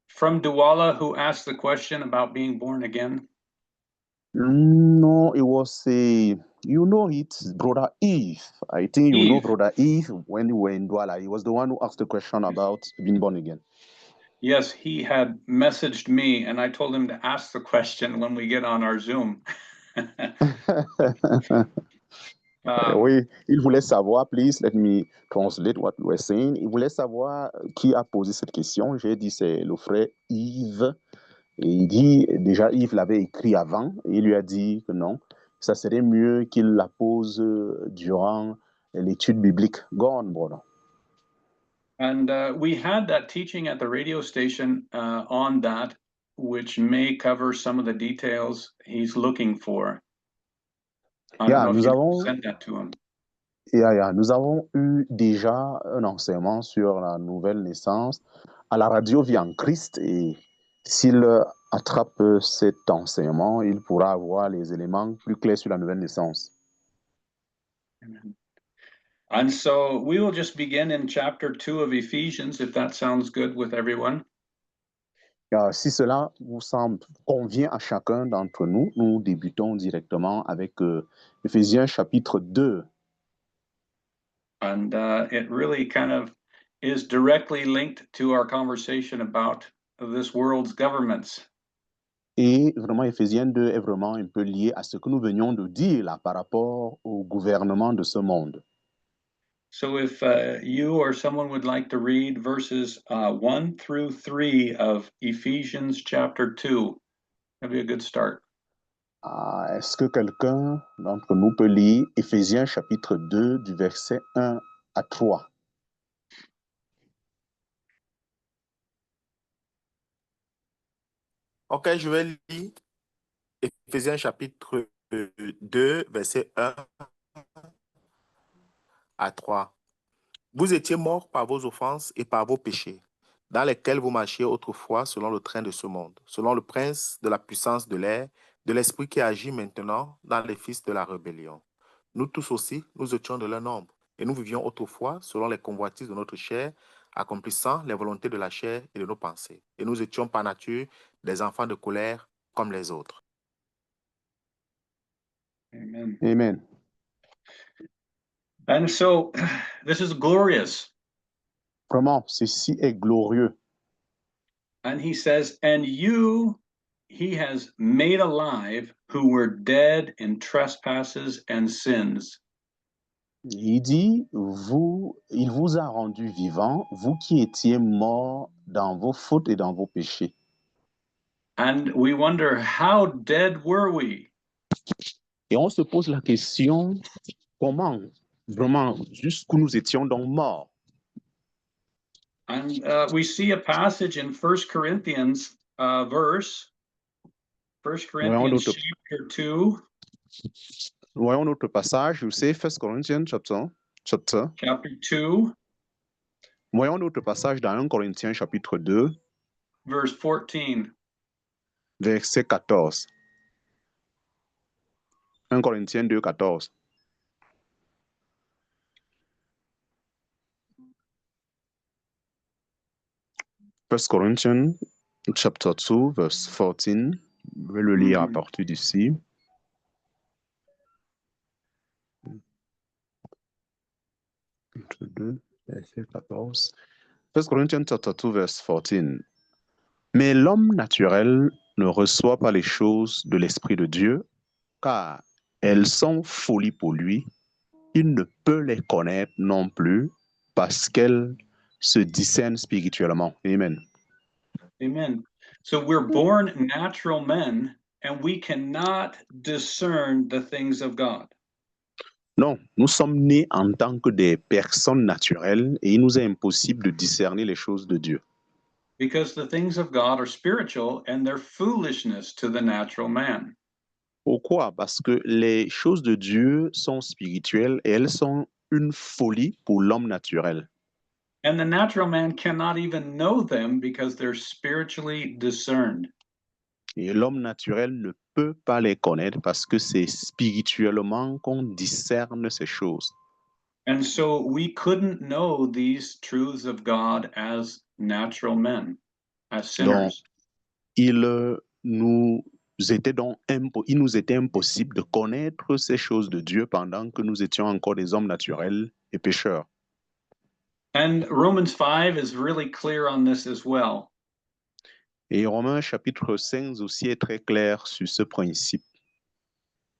From Douala, who asked the question about being born again? No, it was Brother Eve. I think you know Eve. Brother Eve when you were in Douala. He was the one who asked the question about being born again. Yes, he had messaged me, and I told him to ask the question when we get on our Zoom. Oui, il voulait savoir, please let me translate what you were saying. Il voulait savoir qui a posé cette question. J'ai dit c'est le frère Yves. Et il dit, déjà Yves l'avait écrit avant, et il lui a dit que non, ça serait mieux qu'il la pose durant l'étude biblique. Go on, brother. And we had that teaching at the radio station on that, which may cover some of the details he's looking for. I don't know if you sent that to him. Nous avons eu déjà un enseignement sur la nouvelle naissance à la radio Vie en Christ, et s'il attrape cet enseignement, il pourra avoir les éléments plus clairs sur la nouvelle naissance. Amen. And so we will just begin in chapter 2 of Ephesians, if that sounds good with everyone. Si cela vous semble convient à chacun d'entre nous, nous débutons directement avec Éphésiens chapitre 2. And it really kind of is directly linked to our conversation about this world's governments. Et vraiment, Éphésiens 2 est vraiment un peu lié à ce que nous venions de dire là par rapport au gouvernement de ce monde. So if you or someone would like to read verses 1 through 3 of Ephesians chapter 2, that'd be a good start. Est-ce que quelqu'un d'entre nous peut lire Éphésiens chapitre 2 du verset 1 à 3? Ok, je vais lire Éphésiens chapitre 2, verset 1 à 3. Vous étiez morts par vos offenses et par vos péchés, dans lesquels vous marchiez autrefois selon le train de ce monde, selon le prince de la puissance de l'air, de l'esprit qui agit maintenant dans les fils de la rébellion. Nous tous aussi, nous étions de leur nombre, et nous vivions autrefois selon les convoitises de notre chair, accomplissant les volontés de la chair et de nos pensées. Et nous étions par nature des enfants de colère comme les autres. Amen. Amen. And so this is glorious. Vraiment, ceci est glorieux. And he says, and you he has made alive who were dead in trespasses and sins. Il dit, il vous a rendu vivant, vous qui étiez morts dans vos fautes et dans vos péchés. And we wonder, how dead were we? Et on se pose la question, comment, vraiment, jusqu'où nous étions donc morts? And we see a passage in 1 Corinthians verse, 1 Corinthians chapter 2. Voyons notre passage, vous savez, 1 Corinthians chapter 2. Voyons notre passage dans 1 Corinthiens chapitre 2, verse 14. Verset 14. 1 Corinthiens 2, 14. First Corinthians chapter 2, verse 14. Je vais le lire à partir d'ici. Verset 14. First Corinthians chapter 2, verse 14. Mais l'homme naturel ne reçoit pas les choses de l'Esprit de Dieu, car elles sont folie pour lui. Il ne peut les connaître non plus parce qu'elles se discernent spirituellement. Amen. Amen. So we're born natural men, and we cannot discern the things of God. Non, nous sommes nés en tant que des personnes naturelles et il nous est impossible de discerner les choses de Dieu. because the things of God are spiritual and they're foolishness to the natural man. Pourquoi? Parce que les choses de Dieu sont spirituelles et elles sont une folie pour l'homme naturel. And the natural man cannot even know them because they're spiritually discerned. Et l'homme naturel ne peut pas les connaître parce que c'est spirituellement qu'on discerne ces choses. And so we couldn't know these truths of God as natural men, as Donc, sinners. il nous était impossible de connaître ces choses de Dieu pendant que nous étions encore des hommes naturels et pécheurs. And Romans 5 is really clear on this as well. Et Romains chapitre 5 aussi est très clair sur ce principe.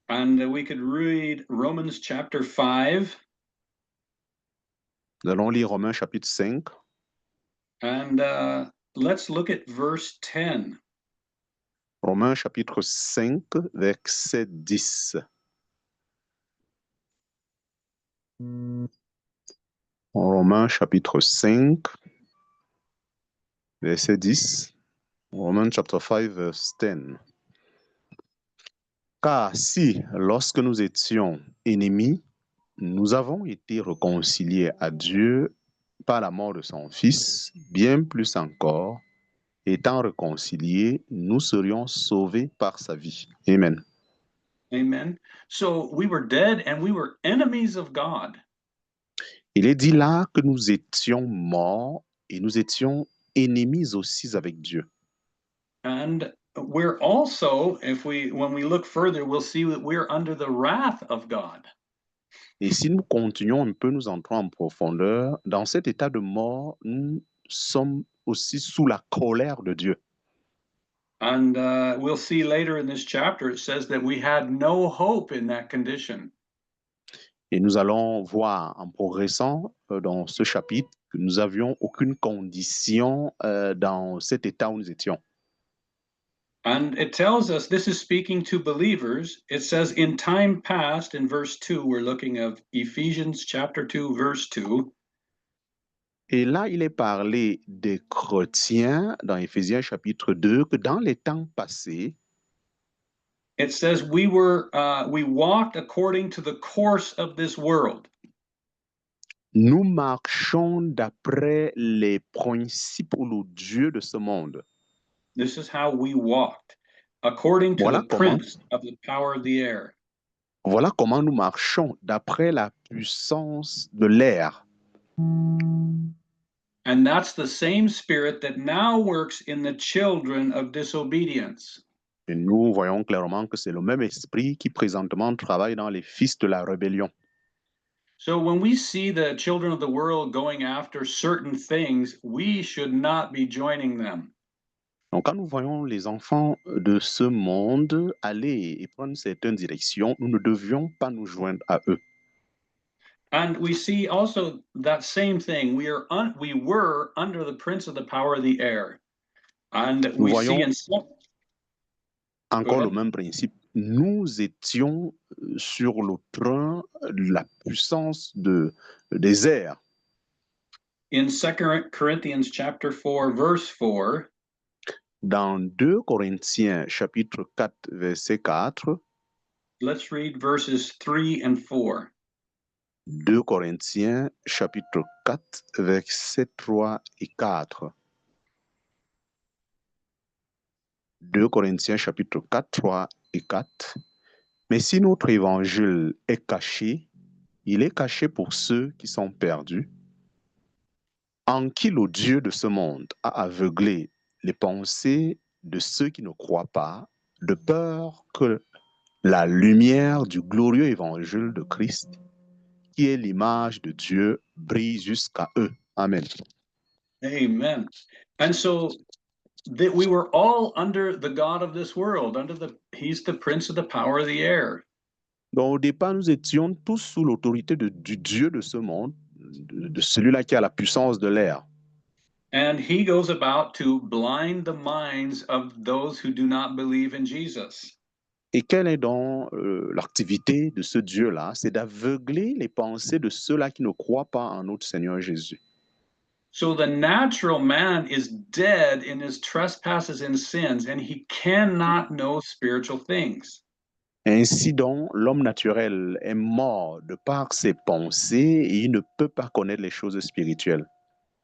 And we could read Romans chapter 5. Nous allons lire Romains chapitre 5. And let's look at verse 10. Romains chapitre 5, verset 10. Romains chapitre 5, verset 10. Romans chapter 5, verse 10. Car si, lorsque nous étions ennemis, nous avons été réconciliés à Dieu par la mort de son Fils, bien plus encore, étant réconciliés, nous serions sauvés par sa vie. Amen. Amen. So we were dead and we were enemies of God. Il est dit là que nous étions morts et nous étions ennemis aussi avec Dieu. And we're also, when we look further, we'll see that we're under the wrath of God. Et si nous continuons un peu, nous entrons en profondeur, dans cet état de mort, nous sommes aussi sous la colère de Dieu. And we'll see later in this chapter, it says that we had no hope in that condition. Et nous allons voir en progressant dans ce chapitre que nous n'avions aucune condition dans cet état où nous étions. And it tells us, this is speaking to believers. It says, in time past, in verse 2, we're looking at Ephesians chapter 2, verse 2. Et là, il est parlé des chrétiens dans Éphésiens chapitre 2, que dans les temps passés, It says we walked according to the course of this world. nous marchons d'après les principes ou le Dieu de ce monde. This is how we walked, according to Voilà the comment. prince of the power of the air. Voilà comment nous marchons d'après la puissance de l'air. And that's the same spirit that now works in the children of disobedience. Et nous voyons clairement que c'est le même esprit qui présentement travaille dans les fils de la rébellion. So when we see the children of the world going after certain things, we should not be joining them. Donc, quand nous voyons les enfants de ce monde aller et prendre certaines directions, nous ne devions pas nous joindre à eux. And we see also that same thing. We were under the prince of the power of the air. And Nous we see voyons in some... encore le même principe. Nous étions sur le train de la puissance des airs. In 2 Corinthians chapter 4, verse 4, dans 2 Corinthiens chapitre 4, verset 4, let's read verses 3 and 4. 2 Corinthiens chapitre 4, verset 3 et 4. 2 Corinthiens chapitre 4, 3 et 4. Mais si notre évangile est caché, il est caché pour ceux qui sont perdus, en qui le Dieu de ce monde a aveuglé les pensées de ceux qui ne croient pas, de peur que la lumière du glorieux évangile de Christ, qui est l'image de Dieu, brille jusqu'à eux. Amen. Amen. And so that we were all under the God of this world, he's the prince of the power of the air. Donc au départ, nous étions tous sous l'autorité du Dieu de ce monde, de celui-là qui a la puissance de l'air. And he goes about to blind the minds of those who do not believe in Jesus. Et quelle est donc l'activité de ce Dieu-là? C'est d'aveugler les pensées de ceux-là qui ne croient pas en notre Seigneur Jésus. So the natural man is dead in his trespasses and sins, and he cannot know spiritual things. Ainsi donc, l'homme naturel est mort de par ses pensées et il ne peut pas connaître les choses spirituelles.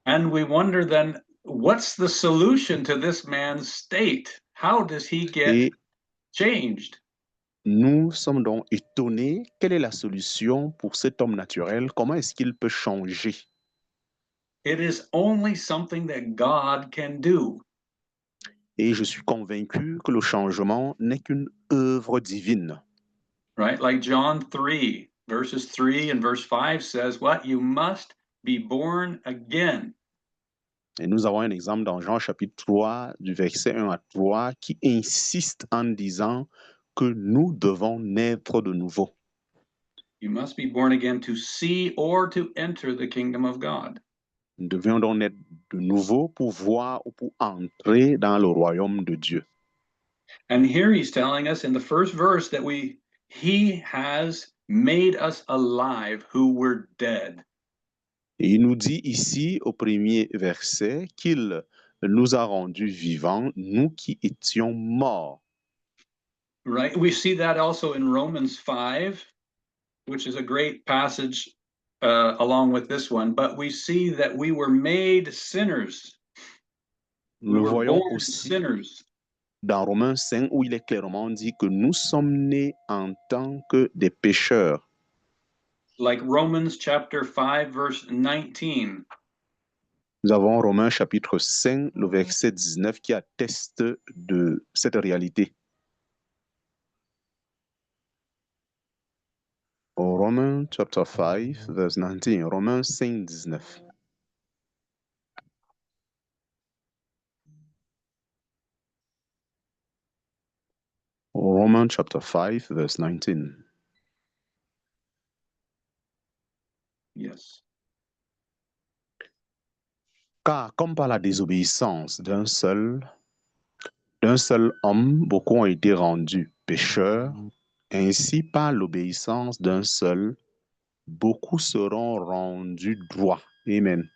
And we wonder then, what's the solution to this man's state? How does he get Et changed? nous sommes donc étonnés, quelle est la solution pour cet homme naturel? Comment est-ce qu'il peut changer? It is only something that God can do. Et je suis convaincu que le changement n'est qu'une œuvre divine. Right? Like John 3, verses 3 and verse 5 says, what? You must be born again. Et nous avons un exemple dans Jean chapitre 3, du verset 1 à 3, qui insiste en disant que nous devons naître de nouveau. You must be born again to see or to enter the kingdom of God. Nous devions donc naître de nouveau pour voir ou pour entrer dans le royaume de Dieu. And here he's telling us in the first verse that he has made us alive who were dead. Et il nous dit ici au premier verset qu'il nous a rendus vivants, nous qui étions morts. Right? We see that also in Romans 5, which is a great passage along with this one, but we see that we were made sinners. Nous le voyons aussi dans Romains 5 où il est clairement dit que nous sommes nés en tant que des pécheurs. Like Romans chapter 5 verse 19. Nous avons Romains chapitre 5, le verset 19 qui atteste de cette réalité. Romans chapter 5 verse 19, Romains 5, 19. Romans chapter 5 verse 19. Yes. Car comme par la désobéissance d'un seul homme, beaucoup ont été rendus pécheurs, ainsi par l'obéissance d'un seul, beaucoup seront rendus droits. Amen.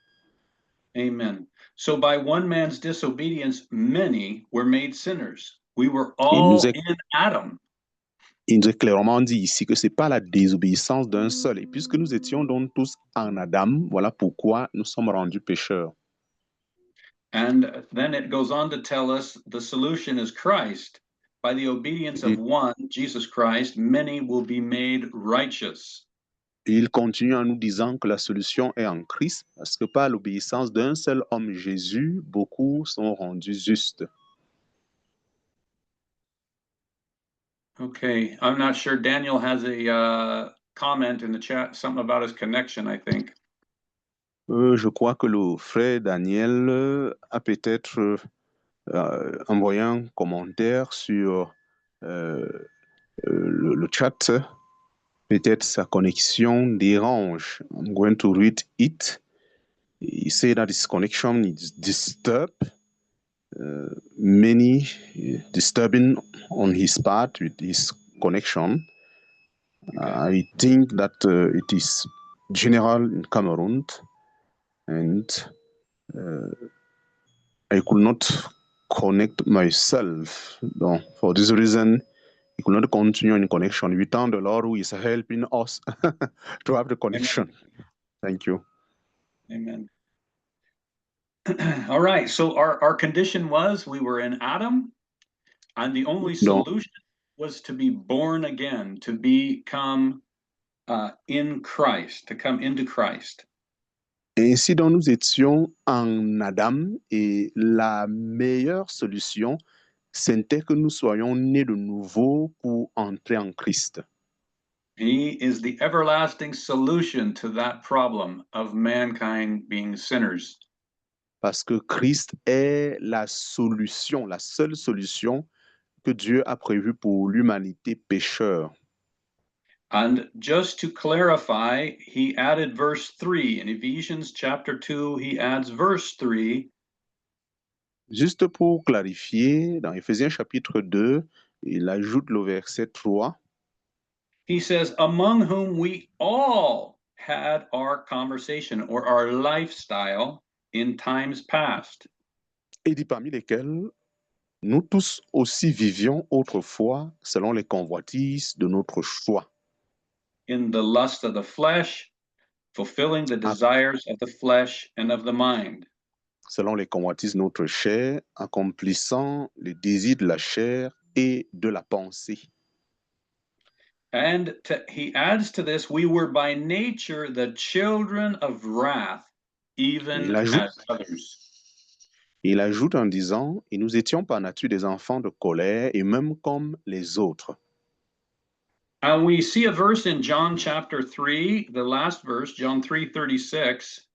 Amen. So by one man's disobedience, many were made sinners. We were all in Adam. Il nous est clairement dit ici que ce n'est pas la désobéissance d'un seul. Et puisque nous étions donc tous en Adam, voilà pourquoi nous sommes rendus pécheurs. And then it goes on to tell us the solution is Christ. By the obedience of one, Jesus Christ, many will be made righteous. Et il continue en nous disant que la solution est en Christ, parce que par l'obéissance d'un seul homme, Jésus, beaucoup sont rendus justes. Okay, I'm not sure. Daniel has a comment in the chat, something about his connection, I think. Je crois que le frère Daniel a peut-être envoyé un commentaire sur le chat. Peut-être sa connexion dérange. I'm going to read it. He said that his connection is disturbed. Many disturbing on his part with his connection. Okay. I think that it is general in Cameroon, and I could not connect myself. Donc, for this reason, I could not continue in connection. We thank the Lord who is helping us to have the connection. Amen. Thank you. Amen. All right, so our condition was we were in Adam, and the only solution was to be born again, to become in Christ, to come into Christ. Ainsi donc nous étions en Adam et la meilleure solution, c'était que nous soyons nés de nouveau pour entrer en Christ. He is the everlasting solution to that problem of mankind being sinners. Parce que Christ est la solution, la seule solution que Dieu a prévue pour l'humanité pécheur. And just to clarify, he added verse 3. In Ephesians chapter 2, he adds verse 3. Juste pour clarifier, dans Éphésiens chapitre 2, il ajoute le verset 3. He says, among whom we all had our conversation or our lifestyle in times past. Et dit parmi lesquels nous tous aussi vivions autrefois selon les convoitises de notre choix. In the lust of the flesh, fulfilling the desires of the flesh and of the mind. Selon les convoitises de notre chair, accomplissant les désirs de la chair et de la pensée. And he adds to this, we were by nature the children of wrath, even as others. Il ajoute en disant, et nous étions par nature des enfants de colère, et même comme les autres. And we see a verse in John chapter 3, the last verse, John 3:36.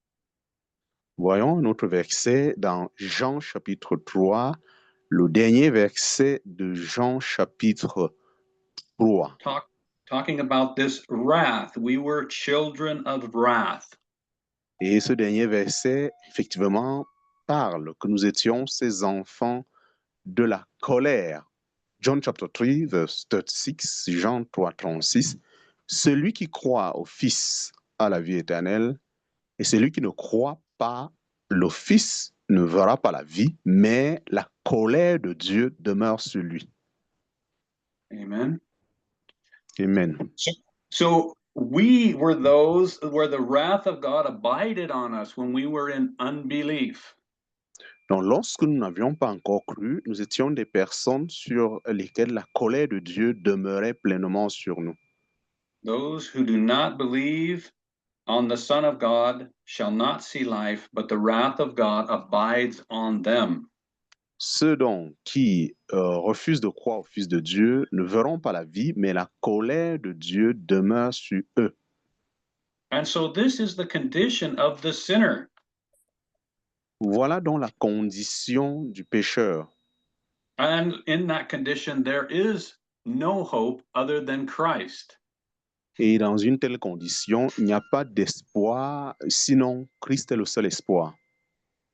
Voyons un autre verset dans Jean chapitre 3, le dernier verset de Jean chapitre 3. Talking about this wrath. We were children of wrath. Et ce dernier verset, effectivement, parle que nous étions ces enfants de la colère. John chapter 3, verse 36, Jean 3, 36. Celui qui croit au Fils a la vie éternelle, et celui qui ne croit pas le Fils ne verra pas la vie, mais la colère de Dieu demeure sur lui. Amen. Amen. So we were those where the wrath of God abided on us when we were in unbelief. Donc, lorsque nous n'avions pas encore cru, nous étions des personnes sur lesquelles la colère de Dieu demeurait pleinement sur nous. Those who do not believe on the Son of God shall not see life, but the wrath of God abides on them. Ceux donc qui refusent de croire au Fils de Dieu ne verront pas la vie, mais la colère de Dieu demeure sur eux. And so this is the condition of the sinner. Voilà donc la condition du pécheur. And in that condition, there is no hope other than Christ. Et dans une telle condition, il n'y a pas d'espoir, sinon Christ est le seul espoir.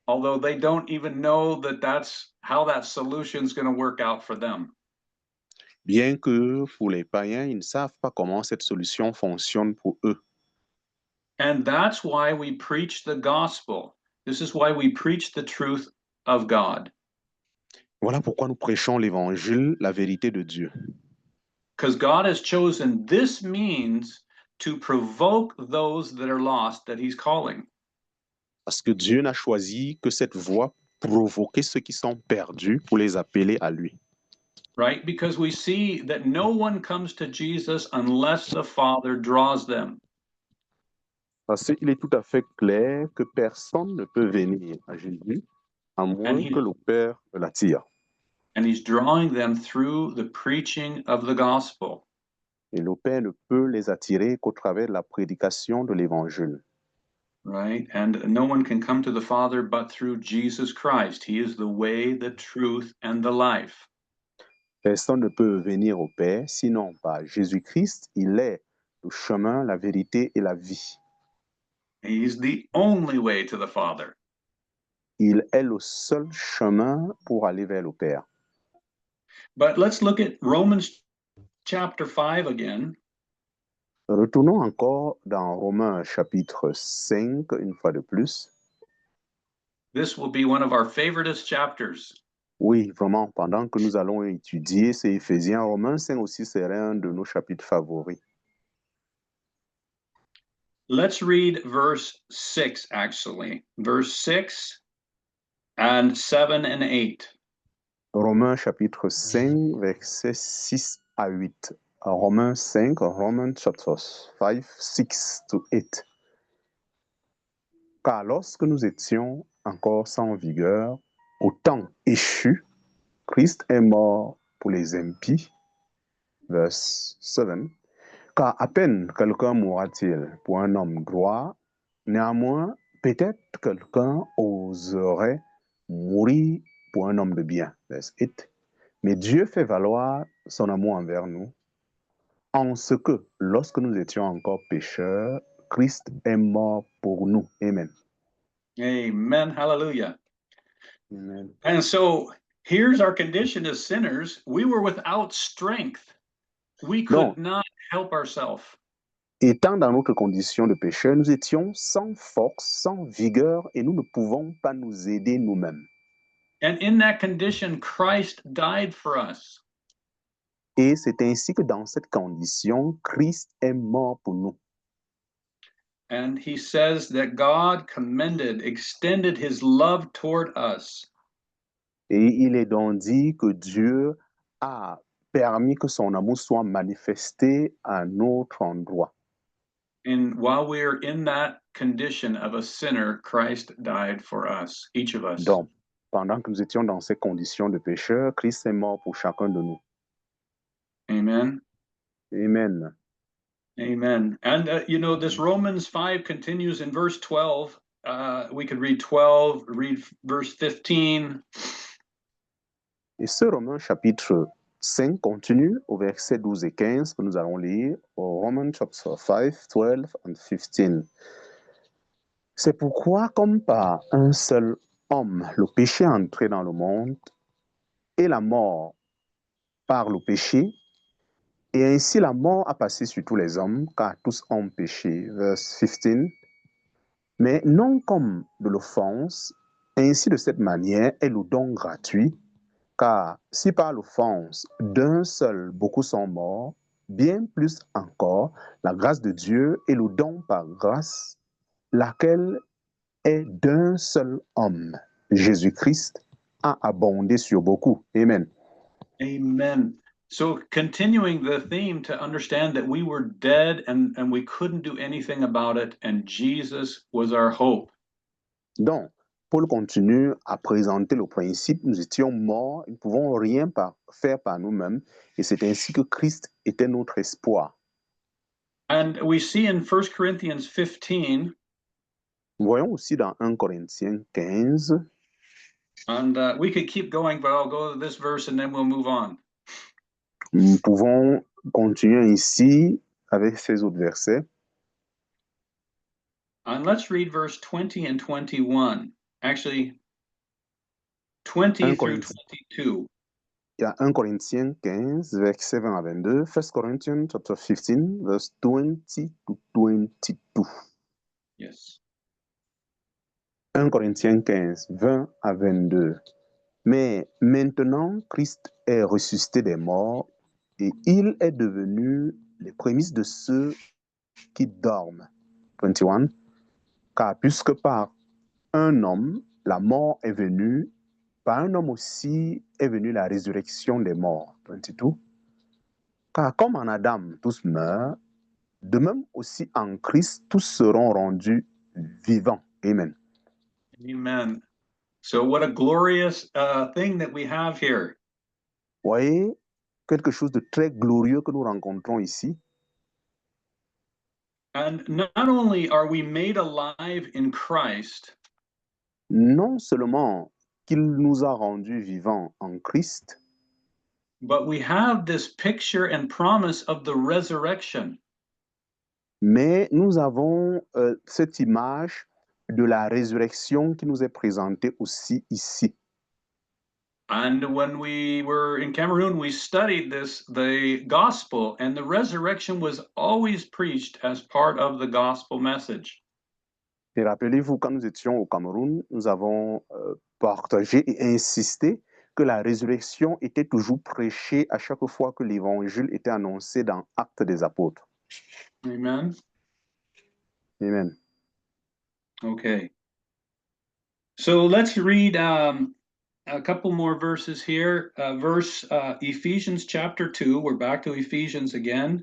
Although they don't even know that that's how that solution is going to work out for them. Bien que pour les païens, ils ne savent pas comment cette solution fonctionne pour eux. And that's why we preach the gospel. This is why we preach the truth of God. Voilà pourquoi nous prêchons l'évangile, la vérité de Dieu. Because God has chosen this means to provoke those that are lost that he's calling. Parce que Dieu n'a choisi que cette voie pour provoquer ceux qui sont perdus, pour les appeler à lui. Right? Because we see that no one comes to Jesus unless the Father draws them. Parce qu'il est tout à fait clair que personne ne peut venir à Jésus à moins que le Père l'attire. And he's drawing them through the preaching of the gospel. Et le Père ne peut les attirer qu'au travers de la prédication de l'Évangile. Right? And no one can come to the Father but through Jesus Christ. He is the way, the truth, and the life. Personne ne peut venir au Père sinon par Jésus-Christ. Il est le chemin, la vérité et la vie. He's the only way to the Father. Il est le seul chemin pour aller vers le Père. But let's look at Romans chapter 5 again. Retournons encore dans Romains chapitre 5, une fois de plus. This will be one of our favoriteest chapters. Oui, vraiment, pendant que nous allons étudier ces Éphésiens, Romains 5 aussi serait un de nos chapitres favoris. Let's read verse 6, actually. Verse 6 and 7 and 8. Romains chapitre 5, versets 6 à 8. Romains 5, Romans chapter 5, 6 to 8. Car lorsque nous étions encore sans vigueur, au temps échu, Christ est mort pour les impies. Verse 7. Car à peine quelqu'un mourra-t-il pour un homme droit, néanmoins, peut-être quelqu'un oserait mourir pour un homme de bien. Verse 8. Mais Dieu fait valoir son amour envers nous, en ce que, lorsque nous étions encore pécheurs, Christ est mort pour nous. Amen. Amen. Hallelujah. Amen. And so here's our condition as sinners. We were without strength. We could not help ourselves. Étant dans notre condition de pécheur, nous étions sans force, sans vigueur, et nous ne pouvons pas nous aider nous-mêmes. And in that condition, Christ died for us. Et c'est ainsi que dans cette condition, Christ est mort pour nous. And he says that God extended his love toward us. Et il est donc dit que Dieu a permis que son amour soit manifesté à notre endroit. And while we're in that condition of a sinner, Christ died for us, each of us. Donc, pendant que nous étions dans ces conditions de pécheur, Christ est mort pour chacun de nous. Amen. Amen. Amen. And, this Romans 5 continues in verse 12. We could read 12, read verse 15. Et ce Romains chapitre 5 continue au verset 12 et 15 que nous allons lire au Romans chapter 5, 12 and 15. C'est pourquoi, comme par un seul homme, le péché est entré dans le monde et la mort par le péché, et ainsi la mort a passé sur tous les hommes, car tous ont péché. Verse 15. Mais non comme de l'offense, ainsi de cette manière est le don gratuit, car si par l'offense d'un seul beaucoup sont morts, bien plus encore la grâce de Dieu et le don par grâce, laquelle est d'un seul homme, Jésus-Christ, a abondé sur beaucoup. Amen. Amen. So continuing the theme to understand that we were dead and we couldn't do anything about it, and Jesus was our hope. Donc, Paul continue à présenter le principe, nous étions morts, nous ne pouvons rien faire par nous-mêmes, et c'est ainsi que Christ était notre espoir. And we see in 1 Corinthians 15, Voyons aussi dans 1 Corinthiens 15, and we could keep going, but I'll go to this verse and then we'll move on. nous pouvons continuer ici avec ces autres versets. And let's read verse 20 and 21. Actually, 20 through 22. Il y a 1 Corinthiens 15, versets 20 à 22. 1 Corinthians chapter 15, verse 20 to 22. Yes. 1 Corinthiens 15, 20 à 22. Mais maintenant, Christ est ressuscité des morts et il est devenu les prémices de ceux qui dorment. 21. Car puisque par un homme, la mort est venue, par un homme aussi est venue la résurrection des morts. 22. Car comme en Adam tous meurent, de même aussi en Christ tous seront rendus vivants. Amen. Amen. So what a glorious thing that we have here. Voyez, quelque chose de très glorieux que nous rencontrons ici. And not only are we made alive in Christ, Non seulement qu'il nous a rendus vivants en Christ, but we have this picture and promise of the resurrection. mais nous avons cette image de la résurrection qui nous est présentée aussi ici. And when we were in Cameroon, we studied the gospel, and the resurrection was always preached as part of the gospel message. Et rappelez-vous, quand nous étions au Cameroun, nous avons partagé et insisté que la résurrection était toujours prêchée à chaque fois que l'évangile était annoncé dans Actes des Apôtres. Amen. Amen. Okay. So let's read a couple more verses here. Ephesians chapter 2. We're back to Ephesians again.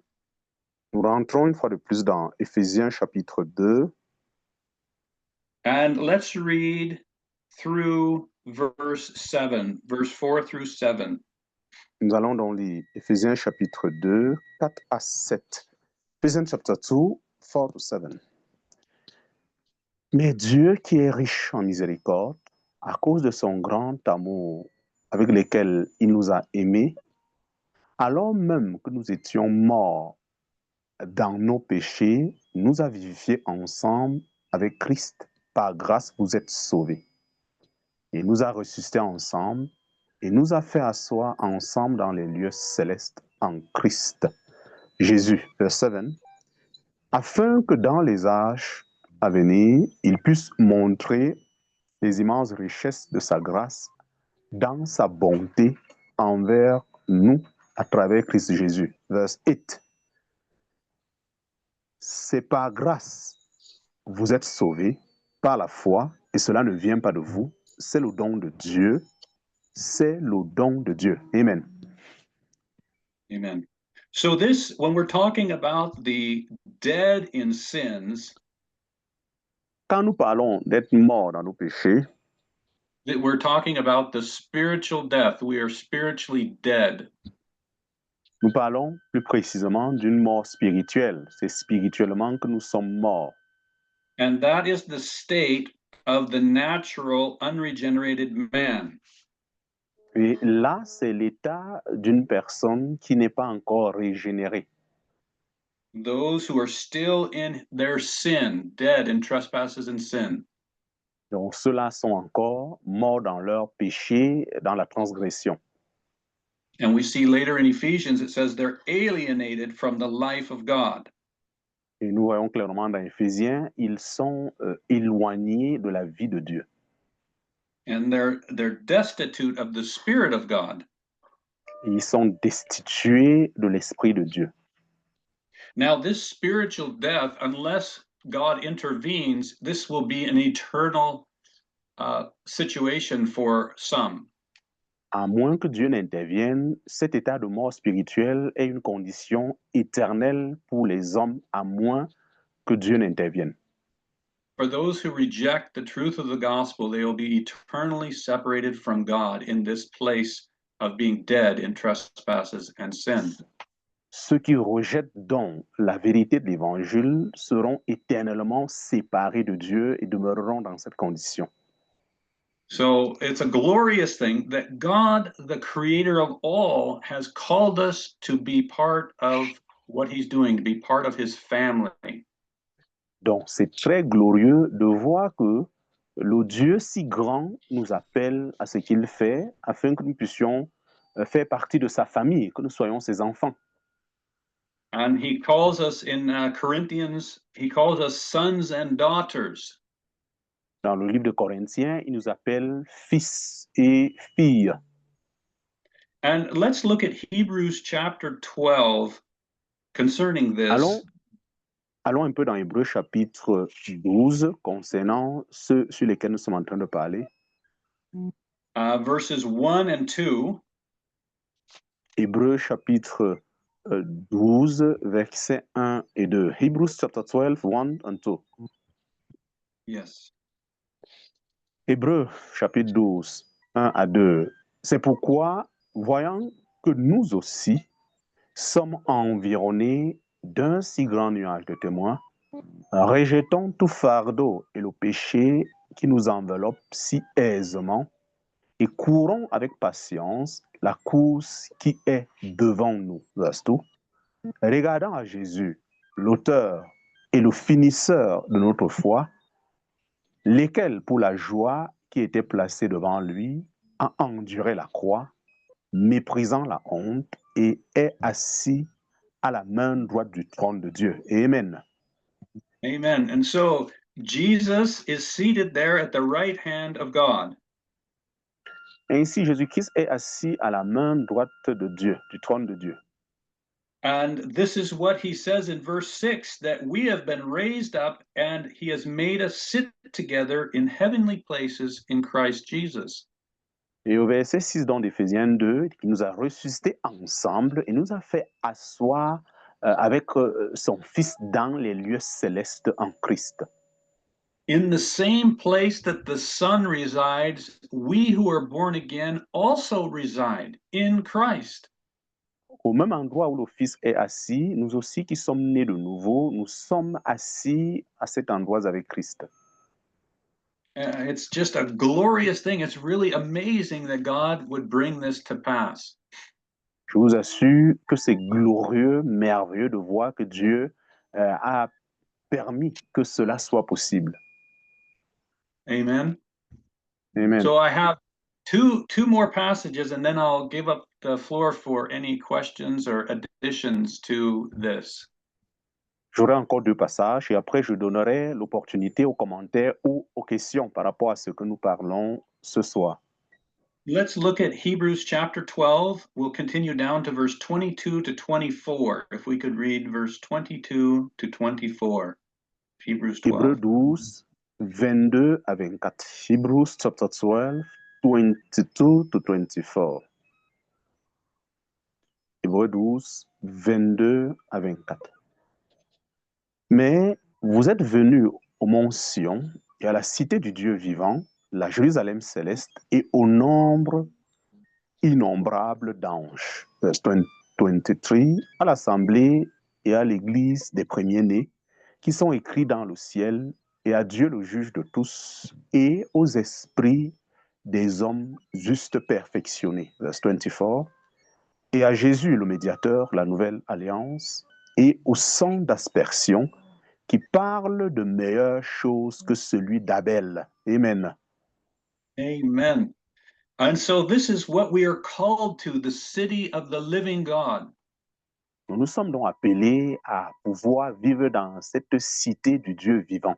Nous rentrons une fois de plus dans Éphésiens chapitre 2. And let's read through verse 7, verse 4 through 7. Nous allons donc lire Éphésiens chapitre 2, 4 à 7. Ephesians chapter 2, 4 to 7. Mais Dieu qui est riche en miséricorde, à cause de son grand amour avec lequel il nous a aimés, alors même que nous étions morts dans nos péchés, nous a vivifiés ensemble avec Christ. Par grâce, vous êtes sauvés. Et nous a ressuscités ensemble et nous a fait asseoir ensemble dans les lieux célestes en Christ. Jésus, verset 7, afin que dans les âges à venir, il puisse montrer les immenses richesses de sa grâce dans sa bonté envers nous à travers Christ Jésus. Verset 8. C'est par grâce, vous êtes sauvés par la foi, et cela ne vient pas de vous, c'est le don de Dieu. C'est le don de Dieu. Amen. Amen. So this, when we're talking about the dead in sins, Quand nous parlons d'être morts dans nos péchés, that we're talking about the spiritual death. We are spiritually dead. nous parlons plus précisément d'une mort spirituelle. C'est spirituellement que nous sommes morts. And that is the state of the natural, unregenerated man. Et là, c'est l'état d'une personne qui n'est pas encore régénérée. Those who are still in their sin, dead in trespasses and sin. Donc, ceux-là sont encore morts dans leur péché, dans la transgression. And we see later in Ephesians, it says they're alienated from the life of God. Et nous voyons clairement dans Éphésiens, ils sont éloignés de la vie de Dieu. And they're destitute of the Spirit of God. Et ils sont destitués de l'Esprit de Dieu. Now, this spiritual death, unless God intervenes, this will be an eternal situation for some. À moins que Dieu n'intervienne, cet état de mort spirituelle est une condition éternelle pour les hommes, à moins que Dieu n'intervienne. For those who reject the truth of the gospel, they will be eternally separated from God in this place of being dead in trespasses and sin. Ceux qui rejettent donc la vérité de l'Évangile seront éternellement séparés de Dieu et demeureront dans cette condition. So it's a glorious thing that God, the creator of all, has called us to be part of what he's doing, to be part of his family. Donc c'est très glorieux de voir que le Dieu si grand nous appelle à ce qu'il fait afin que nous puissions faire partie de sa famille, que nous soyons ses enfants. And he calls us in Corinthians, he calls us sons and daughters. Dans le livre de Corinthiens, il nous appelle fils et filles. And let's look at Hebrews chapter 12 concerning this. Allons un peu dans Hébreux chapitre 12 concernant ceux sur lesquels nous sommes en train de parler. Verses 1 and 2. Hébreux chapitre 12, versets 1 et 2. Hebrews chapter 12, 1 and 2. Yes. Hébreux chapitre 12, 1 à 2. C'est pourquoi, voyant que nous aussi sommes environnés d'un si grand nuage de témoins, rejetons tout fardeau et le péché qui nous enveloppe si aisément et courons avec patience la course qui est devant nous. Verset 2. Regardant à Jésus, l'auteur et le finisseur de notre foi, lesquels, pour la joie qui était placée devant lui, a enduré la croix, méprisant la honte, et est assis à la main droite du trône de Dieu. Amen. Amen. And so Jesus is seated there at the right hand of God. Ainsi, Jésus-Christ est assis à la main droite de Dieu, du trône de Dieu. And this is what he says in verse 6, that we have been raised up and he has made us sit together in heavenly places in Christ Jesus. Et au verset 6 dans d'Éphésiens 2, il nous a ressuscités ensemble et nous a fait asseoir avec son Fils dans les lieux célestes en Christ. In the same place that the Son resides, we who are born again also reside in Christ. Au même endroit où le Fils est assis, nous aussi qui sommes nés de nouveau, nous sommes assis à cet endroit avec Christ. It's just a glorious thing. It's really amazing that God would bring this to pass. Je vous assure que c'est glorieux, merveilleux de voir que Dieu a permis que cela soit possible. Amen. Amen. So I have two more passages, and then I'll give up the floor for any questions or additions to this. J'aurai encore 2 passages et après je donnerai l'opportunité aux commentaires ou aux questions par rapport à ce que nous parlons ce soir. Let's look at Hebrews chapter 12. We'll continue down to verse 22 to 24. If we could read verse 22 to 24. Hebrews 12. Hébreux 12, 22 à 24. Hebrews chapter 12, 22 to 24. Hébreux 12, 22 à 24. Mais vous êtes venus au mont Sion et à la cité du Dieu vivant, la Jérusalem céleste, et au nombre innombrable d'anges. Verse 23, à l'assemblée et à l'église des premiers-nés, qui sont écrits dans le ciel, et à Dieu le juge de tous, et aux esprits des hommes justes perfectionnés. Verse 24, et à Jésus le médiateur, la nouvelle alliance, et au sang d'aspersion, qui parle de meilleures choses que celui d'Abel. Amen. Amen. And so this is what we are called to, the city of the living God. Nous sommes donc appelés à pouvoir vivre dans cette cité du Dieu vivant.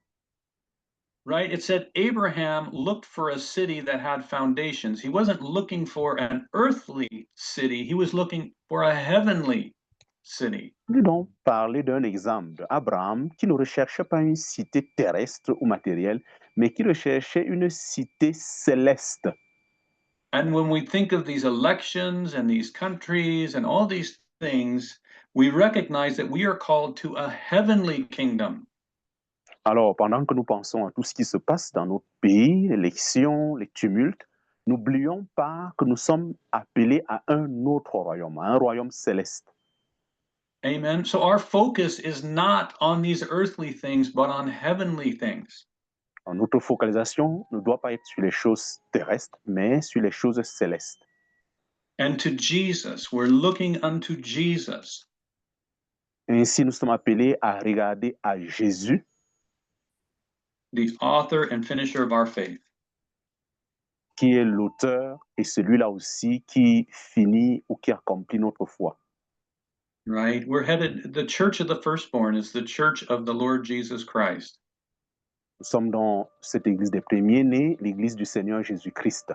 Right? It said Abraham looked for a city that had foundations. He wasn't looking for an earthly city, he was looking for a heavenly city. Nous donc parler d'un exemple d'Abraham qui ne recherchait pas une cité terrestre ou matérielle, mais qui recherchait une cité céleste. And when we think of these elections and these countries and all these things, we recognize that we are called to a heavenly kingdom. Alors, pendant que nous pensons à tout ce qui se passe dans notre pays, l'élection, les tumultes, n'oublions pas que nous sommes appelés à un autre royaume, à un royaume céleste. Amen. So our focus is not on these earthly things, but on heavenly things. Notre focalisation ne doit pas être sur les choses terrestres, mais sur les choses célestes. And to Jesus, we're looking unto Jesus. Ainsi, nous sommes appelés à regarder à Jésus, the author and finisher of our faith. qui est l'auteur et celui-là aussi qui finit ou qui accomplit notre foi. Right? We're headed, the church of the firstborn is the church of the Lord Jesus Christ. Nous sommes dans cette église des premiers-nés, l'église du Seigneur Jésus-Christ.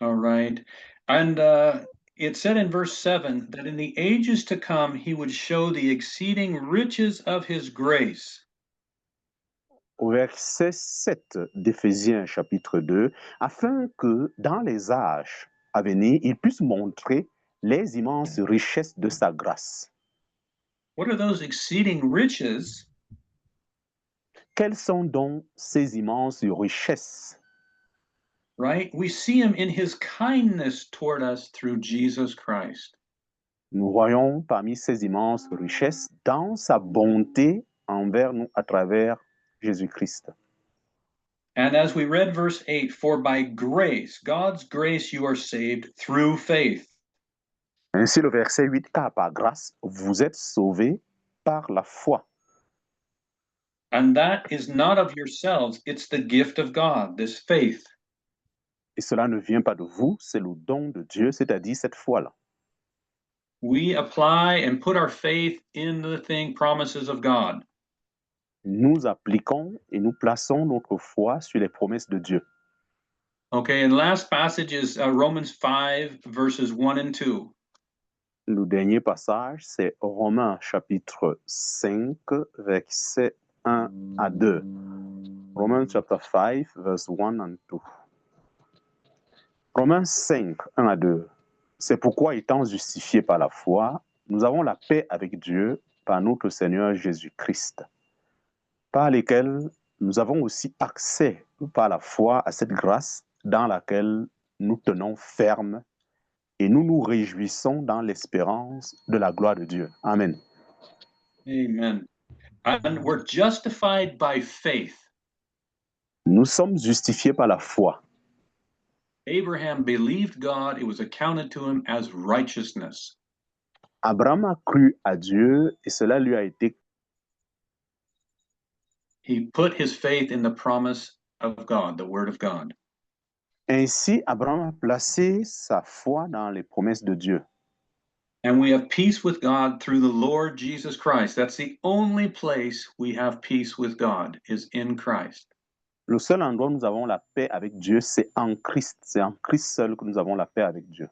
All right. And it said in verse 7 that in the ages to come, he would show the exceeding riches of his grace. Au verset 7 d'Éphésiens chapitre 2, afin que dans les âges à venir, il puisse montrer les immenses richesses de sa grâce. What are those exceeding riches? Quelles sont donc ces immenses richesses? Right? We see him in his kindness toward us through Jesus Christ. Nous voyons parmi ces immenses richesses dans sa bonté envers nous à travers Jésus-Christ. And as we read verse 8, for by grace, God's grace, you are saved through faith. Ainsi, le verset 8, car par grâce, vous êtes sauvés par la foi. And that is not of yourselves, it's the gift of God, this faith. Et cela ne vient pas de vous, c'est le don de Dieu, c'est-à-dire cette foi-là. We apply and put our faith in the promises of God. Nous appliquons et nous plaçons notre foi sur les promesses de Dieu. Okay, and last passage is Romans 5, verses 1 and 2. Le dernier passage, c'est Romains chapitre 5, versets 1 à 2. Romans chapter 5, verse 1 and 2. Romains 5, 1 à 2. C'est pourquoi, étant justifiés par la foi, nous avons la paix avec Dieu par notre Seigneur Jésus-Christ, par lesquels nous avons aussi accès par la foi à cette grâce dans laquelle nous tenons ferme et nous nous réjouissons dans l'espérance de la gloire de Dieu. Amen. Amen. And we're justified by faith. Nous sommes justifiés par la foi. Abraham believed God, it was accounted to him as righteousness. Abraham a cru à Dieu et cela lui a été. He put his faith in the promise of God, the word of God. Ainsi, Abraham a placé sa foi dans les promesses de Dieu. And we have peace with God through the Lord Jesus Christ. That's the only place we have peace with God, is in Christ. Le seul endroit où nous avons la paix avec Dieu, c'est en Christ. C'est en Christ seul que nous avons la paix avec Dieu.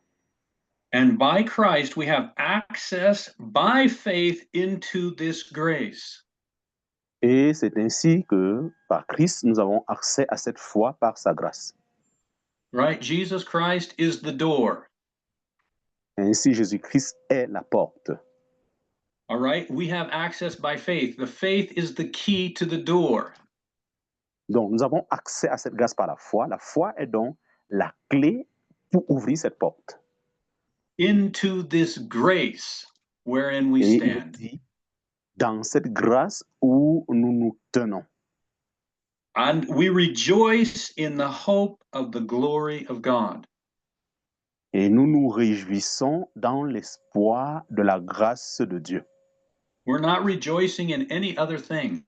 And by Christ, we have access by faith into this grace. Et c'est ainsi que, par Christ, nous avons accès à cette foi par sa grâce. Right? Jesus Christ is the door. Ainsi, Jésus-Christ est la porte. All right? We have access by faith. The faith is the key to the door. Donc, nous avons accès à cette grâce par la foi. La foi est donc la clé pour ouvrir cette porte. Into this grace wherein we Et il stand. dit, dans cette grâce où nous nous tenons. And we rejoice in the hope of the glory of God. Et nous nous réjouissons dans l'espoir de la grâce de Dieu. We're not rejoicing in any other thing.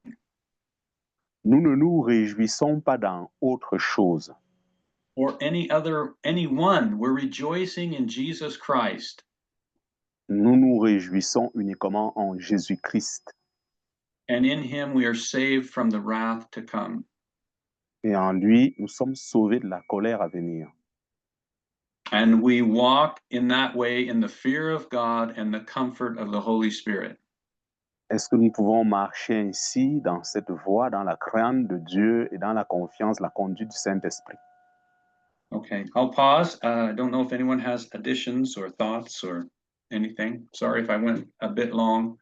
Nous ne nous réjouissons pas dans autre chose. Or anyone. We're rejoicing in Jesus Christ. Nous nous réjouissons uniquement en Jésus-Christ. And in him we are saved from the wrath to come. Et en lui, nous sommes sauvés de la colère à venir. And we walk in that way in the fear of God and the comfort of the Holy Spirit. Est-ce que nous pouvons marcher ainsi dans cette voie, dans la crainte de Dieu et dans la confiance, la conduite du Saint-Esprit? Okay, I'll pause. I don't know if anyone has additions or thoughts or anything. Sorry if I went a bit long.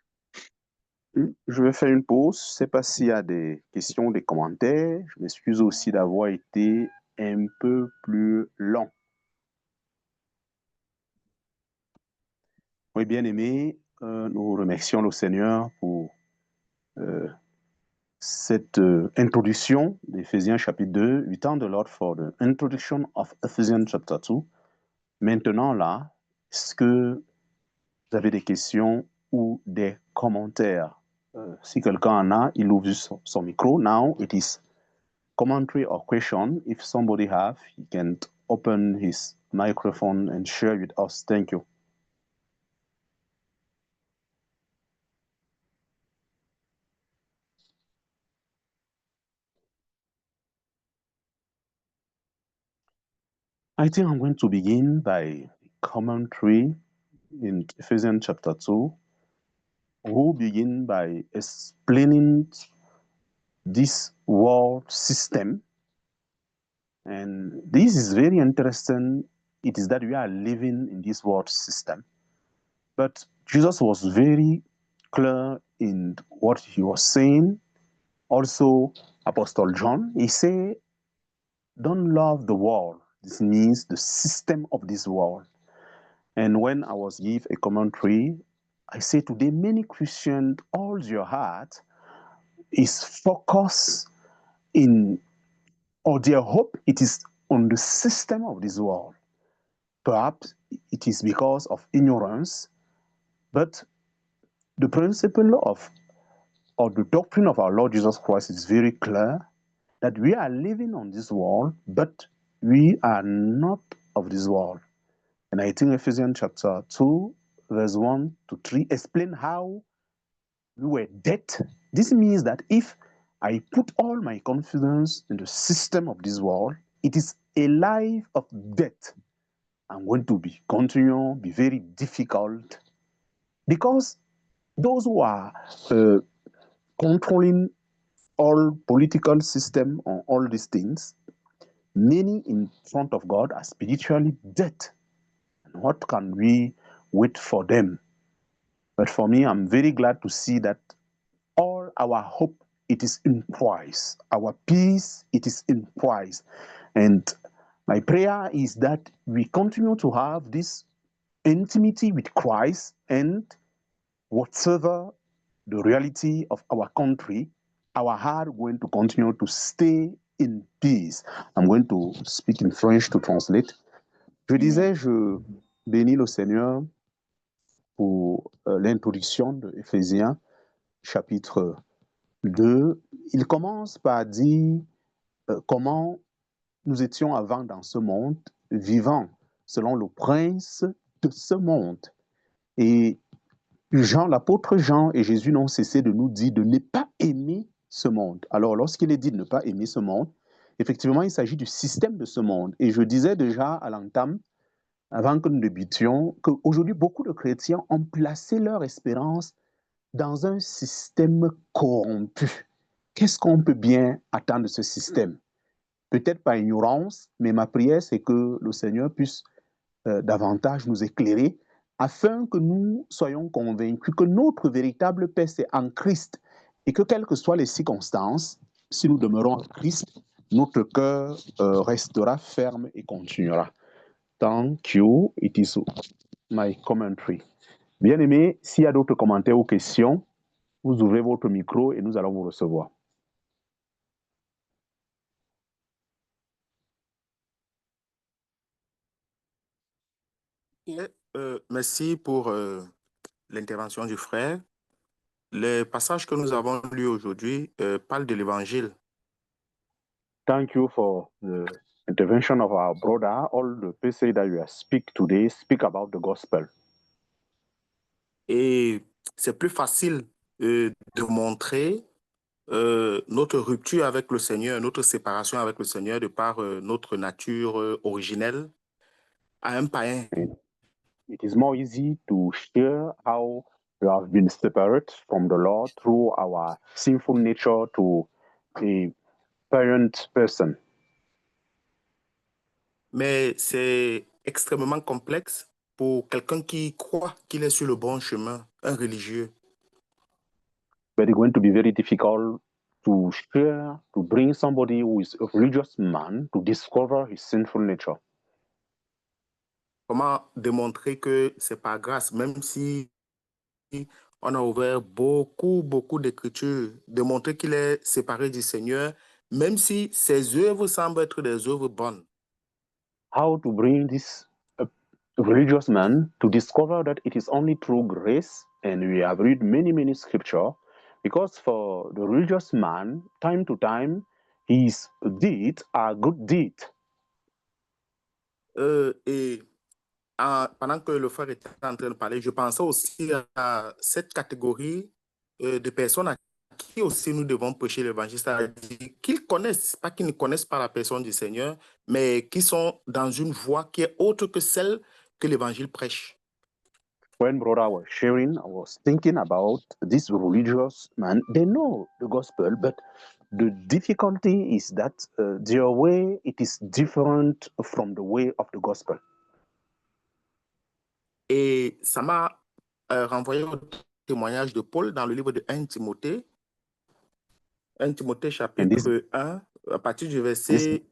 Je vais faire une pause. Je ne sais pas s'il y a des questions, des commentaires. Je m'excuse aussi d'avoir été un peu plus long. Oui, bien aimé, nous remercions le Seigneur pour cette introduction d'Éphésiens chapitre 2. We thank the Lord for the introduction of Ephesians chapter 2. Maintenant là, est-ce que vous avez des questions ou des commentaires? Si quelqu'un en a, il ouvre son micro. Now it is commentary or question. If somebody have, he can open his microphone and share with us. Thank you. I think I'm going to begin by commentary in Ephesians chapter 2. We'll begin by explaining this world system. And this is very interesting. It is that we are living in this world system. But Jesus was very clear in what he was saying. Also, Apostle John, he said, don't love the world. This means the system of this world. And when I was give a commentary, I say today many Christians, all your heart is focused in, or their hope, it is on the system of this world. Perhaps it is because of ignorance, but the principle of, or the doctrine of our Lord Jesus Christ is very clear that we are living on this world, but we are not of this world. And I think Ephesians chapter 2, verse 1 to 3 explain how we were dead. This means that if I put all my confidence in the system of this world, it is a life of death. I'm going to be very difficult, because those who are controlling all political system or all these things, many in front of God are spiritually dead. And what can we wait for them? But for me, I'm very glad to see that all our hope, it is in Christ. Our peace, it is in Christ. And my prayer is that we continue to have this intimacy with Christ, and whatever the reality of our country, our heart going to continue to stay in peace. I'm going to speak in French to translate. Je disais, je bénis le Seigneur pour l'introduction de Éphésiens chapitre 2. Il commence par dire comment nous étions avant dans ce monde, vivant selon le prince de ce monde. Et Jean, l'apôtre Jean et Jésus n'ont cessé de nous dire de ne pas aimer ce monde. Alors, lorsqu'il est dit de ne pas aimer ce monde, effectivement, il s'agit du système de ce monde. Et je disais déjà à l'entame, avant que nous débutions, qu'aujourd'hui, beaucoup de chrétiens ont placé leur espérance dans un système corrompu. Qu'est-ce qu'on peut bien attendre de ce système? Peut-être par ignorance, mais ma prière, c'est que le Seigneur puisse davantage nous éclairer afin que nous soyons convaincus que notre véritable paix, c'est en Christ et que quelles que soient les circonstances, si nous demeurons en Christ, notre cœur restera ferme et continuera. Thank you. It is my commentary. Bien aimé, s'il y a d'autres commentaires ou questions, vous ouvrez votre micro et nous allons vous recevoir. Merci pour l'intervention du frère. Le passage que nous avons lu aujourd'hui parle de l'évangile. Thank you for the intervention of our brother. All the passage that you speak today speak about the gospel. Et c'est plus facile de montrer notre rupture avec le Seigneur, notre séparation avec le Seigneur de par notre nature originelle à un païen. It is more easy to share how we have been separate from the Lord through our sinful nature to a parent person. Mais c'est extrêmement complexe pour quelqu'un qui croit qu'il est sur le bon chemin, un religieux. But it's going to be very difficult to share, to bring somebody who is a religious man to discover his sinful nature. Comment démontrer que c'est par grâce, même si on a ouvert beaucoup d'écritures, démontrer qu'il est séparé du Seigneur, même si ses œuvres semblent être des œuvres bonnes. How to bring this religious man to discover that it is only through grace, and we have read many scripture, because for the religious man, time to time, his deeds are good deeds. Pendant que le frère était en train de parler, je pensais aussi à cette catégorie de personnes à qui aussi nous devons prêcher l'évangile, c'est-à-dire qu'ils connaissent, pas qu'ils ne connaissent pas la personne du Seigneur, mais qui sont dans une voie qui est autre que celle que l'évangile prêche. When brother was sharing, I was thinking about this religious man. They know the gospel, but the difficulty is that their way, it is different from the way of the gospel. Et ça m'a renvoyé au témoignage de Paul dans le livre de 1 Timothée. 1 Timothée chapitre 1, à partir du verset...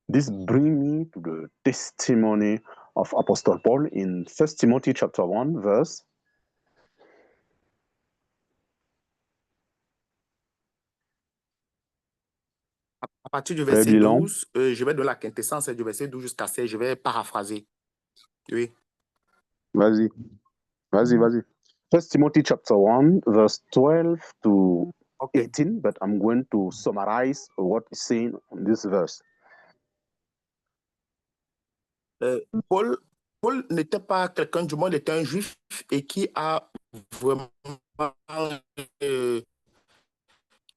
This brings me to the testimony of Apostle Paul in 1 Timothy chapter 1, verse. À partir du verset 12, je vais donner la quintessence du verset 12 jusqu'à 16, je vais paraphraser. Oui. Vas-y. 1 Timothy chapter 1, verse 12 to 18, but I'm going to summarize what is saying on this verse. Paul n'était pas quelqu'un du monde, il était un juif et qui a vraiment...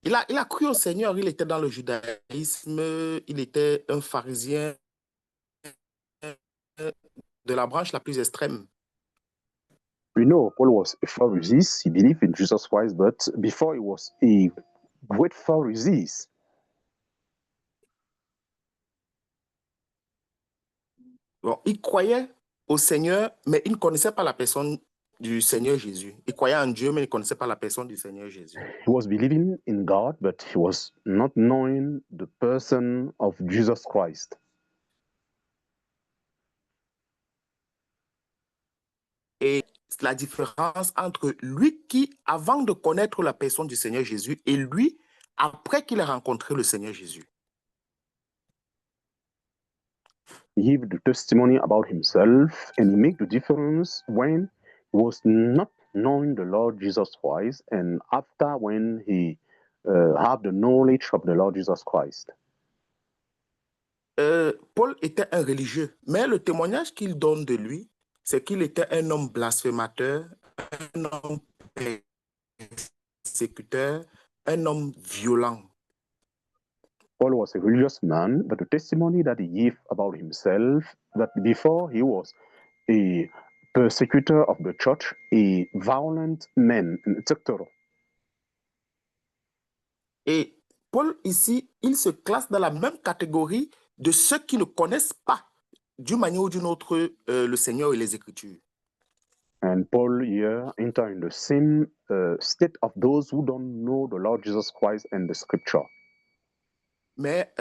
il a cru au Seigneur, il était dans le judaïsme, il était un pharisien de la branche la plus extrême. We know Paul was a Pharisee, he believed in Jesus Christ, but before he was a great Pharisee. Bon, il croyait au Seigneur, mais il ne connaissait pas la personne du Seigneur Jésus. Il croyait en Dieu, mais il ne connaissait pas la personne du Seigneur Jésus. He was believing in God, but he was not knowing the person of Jesus Christ. Et la différence entre lui qui, avant de connaître la personne du Seigneur Jésus, et lui, après qu'il a rencontré le Seigneur Jésus. He gave the testimony about himself, and he made the difference when he was not knowing the Lord Jesus Christ, and after when he have the knowledge of the Lord Jesus Christ. Paul était un religieux, mais le témoignage qu'il donne de lui, c'est qu'il était un homme blasphémateur, un homme persécuteur, un homme violent. Paul was a religious man, but the testimony that he gave about himself, that before he was a persecutor of the church, a violent man, etc. Et Paul, ici, il se classe dans la même catégorie de ceux qui ne connaissent pas, d'une manière ou d'une autre, le Seigneur et les Écritures. And Paul here enter in the same state of those who don't know the Lord Jesus Christ and the Scripture. Mais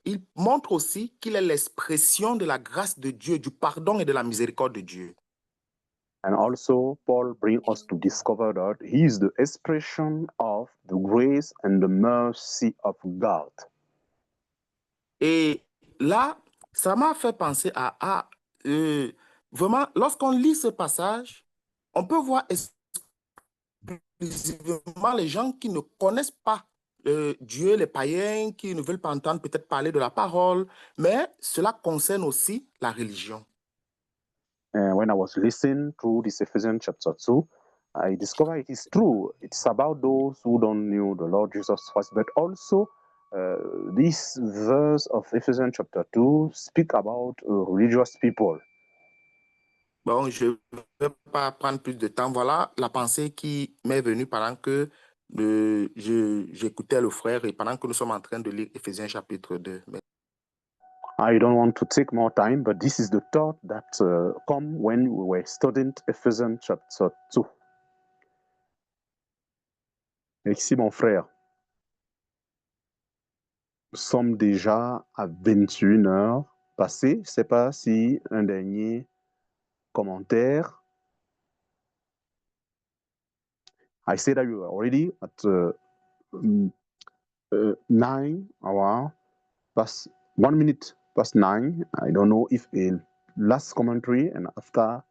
il montre aussi qu'il est l'expression de la grâce de Dieu, du pardon et de la miséricorde de Dieu. And also, Paul brings us to discover that he is the expression of the grace and the mercy of God. Et là, ça m'a fait penser vraiment, lorsqu'on lit ce passage, on peut voir exclusivement les gens qui ne connaissent pas Dieu, les païens, qui ne veulent pas entendre peut-être parler de la parole, mais cela concerne aussi la religion. And when I was listening through this Ephesians chapter 2, I discovered it is true. It's about those who don't know the Lord Jesus Christ, but also this verse of Ephesians chapter 2 speak about religious people. Bon, je ne vais pas prendre plus de temps. Voilà la pensée qui m'est venue pendant que j'écoutais le frère et pendant que nous sommes en train de lire Éphésiens chapitre 2. I don't want to take more time, but this is the thought that come when we were studying Ephesians chapter 2. Merci mon frère. Nous sommes déjà à 21 heures passées. Je ne sais pas si un dernier commentaire. I say that you are already at 9 hours, past 1 minute past 9. I don't know if a last commentary, and after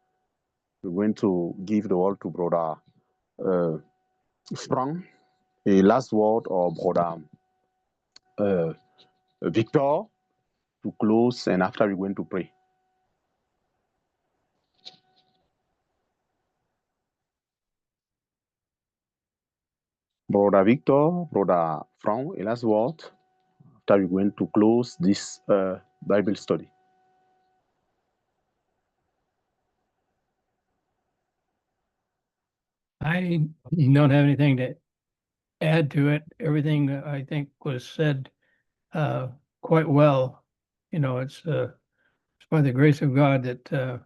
we're going to give the word to Brother Frank, a last word, or Brother Victor to close, and after we're going to pray. Brother Victor, Brother Frank, a last word. After we're going to close this Bible study. I don't have anything to add to it. Everything I think was said quite well. You know, it's by the grace of God that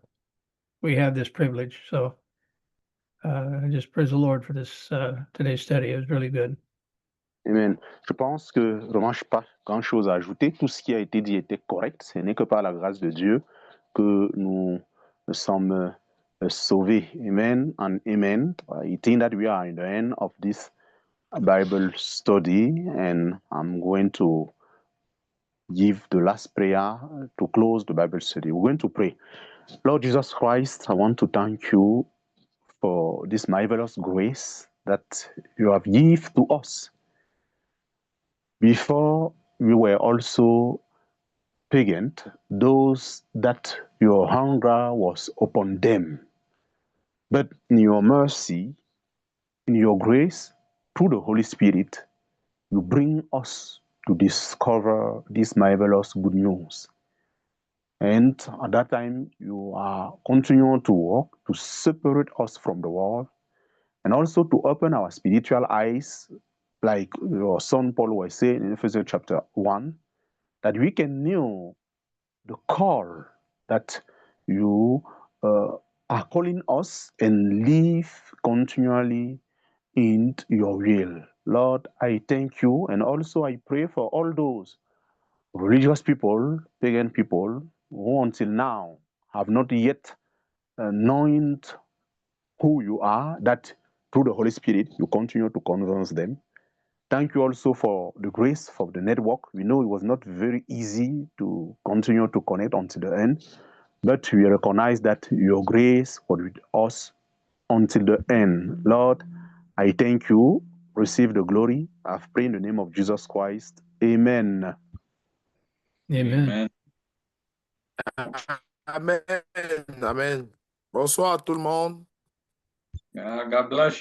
we have this privilege. So I just praise the Lord for this today's study. It was really good. Amen. Je pense que vraiment je n'ai pas grand-chose à ajouter. Tout ce qui a été dit était correct. Ce n'est que par la grâce de Dieu que nous sommes sauvés. Amen and amen. I think that we are in the end of this Bible study, and I'm going to give the last prayer to close the Bible study. We're going to pray. Lord Jesus Christ, I want to thank you for this marvelous grace that you have given to us. Before we were also pagan, those that your hunger was upon them. But in your mercy, in your grace, through the Holy Spirit, you bring us to discover this marvelous good news. And at that time, you are continuing to work to separate us from the world and also to open our spiritual eyes, like your son Paul was saying in Ephesians chapter 1, that we can know the call that you are calling us and live continually in your will. Lord, I thank you, and also I pray for all those religious people, pagan people, who until now have not yet known who you are, that through the Holy Spirit you continue to convince them. Thank you also for the grace for the network. We know it was not very easy to continue to connect until the end, but we recognize that your grace was with us until the end. Lord, I thank you receive the glory. I've prayed in the name of Jesus Christ. Amen. Amen. Amen. Amen. Bonsoir à tout le monde. God bless you.